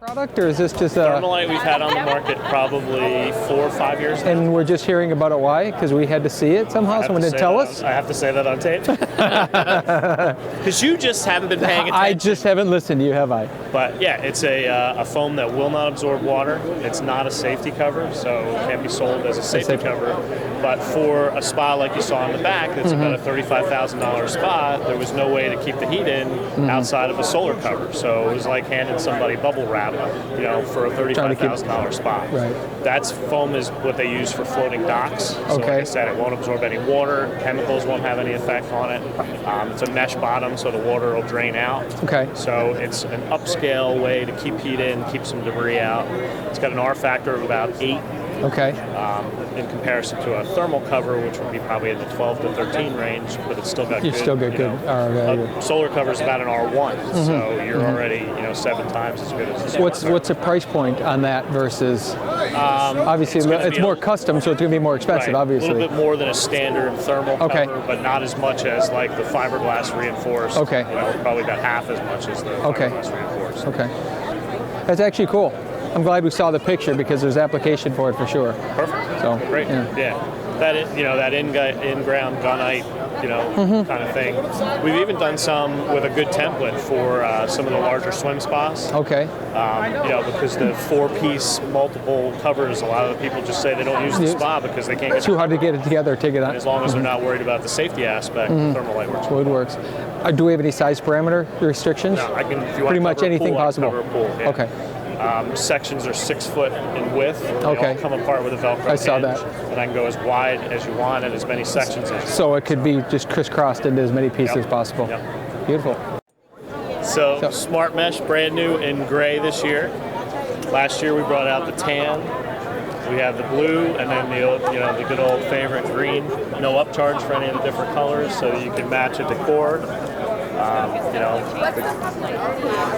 Product, or is this just a Thermo-Light we've had on the market probably 4 or 5 years now. And we're just hearing about it. Why? Because we had to see it somehow. Someone didn't tell us. I have to say that on tape. Because you just haven't been paying attention. I just haven't listened to you, have I? But yeah, it's a foam that will not absorb water. It's not a safety cover, so it can't be sold as a safety cover. But for a spa like you saw in the back, that's about a $35,000 spa, there was no way to keep the heat in outside of a solar cover. So it was like handing somebody bubble wrap, for a $35,000 spa. Right. That's foam is what they use for floating docks. So like I said, it won't absorb any water. Chemicals won't have any effect on it. It's a mesh bottom, so the water will drain out. Okay. So it's an upscale way to keep heat in, keep some debris out. It's got an R factor of about 8. Okay. In comparison to a thermal cover, which would be probably in the 12 to 13 range, but it's still got you still get good R value. A solar cover is about an R1, so you're already 7 times as good as a solar What's the price point on that versus? Obviously, it's more custom, so it's going to be more expensive. Obviously, a little bit more than a standard thermal cover, but not as much as like the fiberglass reinforced. Okay. Probably about half as much as the fiberglass reinforced. Okay. That's actually cool. I'm glad we saw the picture because there's application for it for sure. Perfect. So great. Yeah. That in-ground gunite, kind of thing. We've even done some with a good template for some of the larger swim spas. Okay. Because the 4-piece multiple covers, a lot of the people just say they don't use the spa because they can't get it's too hard to get it together, take it on. As long as they're not worried about the safety aspect, Thermo-Light works. So it works. Do we have any size parameter restrictions? No, I can. If you pretty want much anything pool, possible. Cover a pool, yeah. Okay. Sections are 6 foot in width. They all come apart with a Velcro I saw hinge, that. And I can go as wide as you want and as many sections as you want. So it could be just crisscrossed into as many pieces as possible. Yep. Beautiful. So SmartMesh, brand new in gray this year. Last year we brought out the tan. We have the blue, and then the good old favorite green. No upcharge for any of the different colors, so you can match a decor.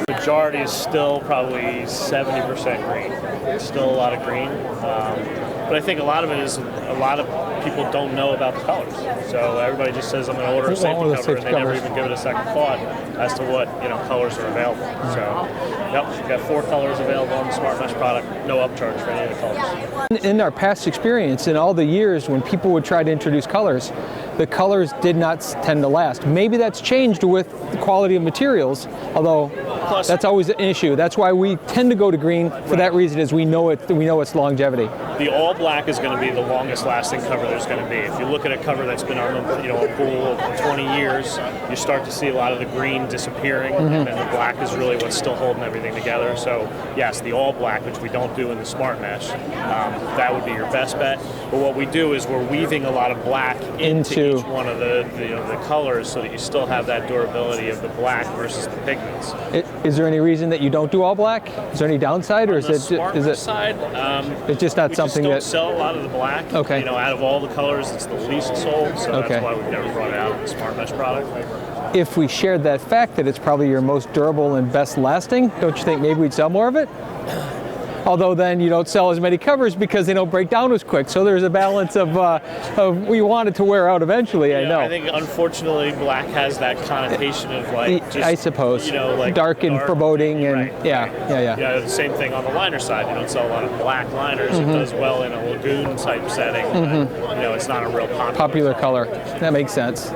The majority is still probably 70% green. It's still a lot of green, but I think a lot of it is a lot of people don't know about the colors. So everybody just says I'm going to order a safety cover, and they never even give it a second thought as to what colors are available. So, we've got 4 colors available on the SmartMesh product. No upcharge for any of the colors. In our past experience, in all the years when people would try to introduce colors, the colors did not tend to last. Maybe that's changed with the quality of materials, although that's always an issue. That's why we tend to go to green for that reason, is we know its longevity. The all black is going to be the longest lasting cover there's going to be. If you look at a cover that's been on a pool of 20 years, you start to see a lot of the green disappearing, and then the black is really what's still holding everything together. So yes, the all black, which we don't do in the SmartMesh, that would be your best bet. But what we do is we're weaving a lot of black into each one of the colors, so that you still have that durability of the black versus the pigments. Is there any reason that you don't do all black? Is there any downside, or is it side? It's just not something that sell a lot of the black. Okay. Out of all the colors, it's the least sold, so that's why we've never brought it out in the SmartMesh product. If we shared that fact that it's probably your most durable and best lasting, don't you think maybe we'd sell more of it? Although then you don't sell as many covers because they don't break down as quick. So there's a balance of we want it to wear out eventually. I know. I think unfortunately black has that connotation of I suppose dark and foreboding and the same thing on the liner side. You don't sell a lot of black liners. It does well in a lagoon type setting. But, it's not a real popular color. That makes sense.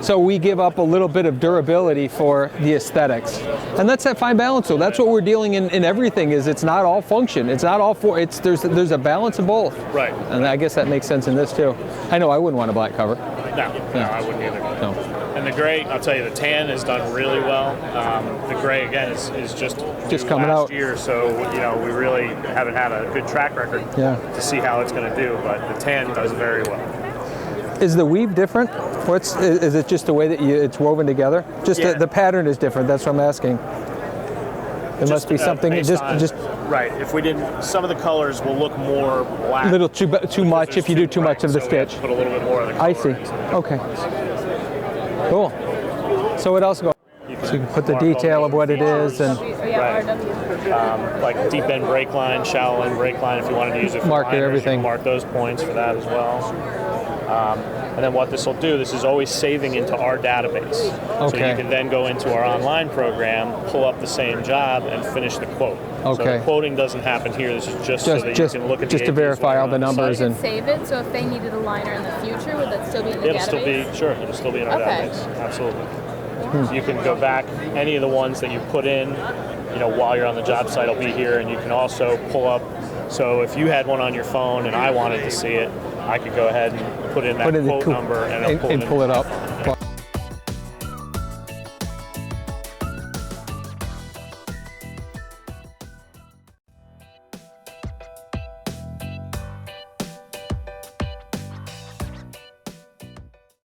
So we give up a little bit of durability for the aesthetics, and that's that fine balance. So that's what we're dealing in everything. Is it's not all function. It's not all there's a balance of both. Right. And I guess that makes sense in this too. I know I wouldn't want a black cover. No, I wouldn't either. No. And the gray, I'll tell you, the tan has done really well. The gray again is just coming out last year, so we really haven't had a good track record to see how it's going to do. But the tan does very well. Is the weave different? Is it just the way that it's woven together? Just the pattern is different. That's what I'm asking. It must be something just right. If we didn't, some of the colors will look more black. A little too much if you do too much of the stitch. Put a little bit more of the color. I see. Okay. Cool. So what else? So you can put the detail of what it is and. Like deep end brake line, shallow end brake line. If you wanted to use it for mark liners, everything. You can mark those points for that as well. And then what this will do, this is always saving into our database. Okay. So you can then go into our online program, pull up the same job, and finish the quote. So Okay. the quoting doesn't happen here. This is just so that you can look at just the to APs verify all when the you're on numbers site. and Save it, so if they needed a liner in the future, would that still be in the It'll database? still be, sure, it'll still be in our Okay. database. Absolutely. You can go back, any of the ones that you put in, while you're on the job site will be here, and you can also pull up. So if you had one on your phone and I wanted to see it, I could go ahead and put in that quote number and it'll pull it up.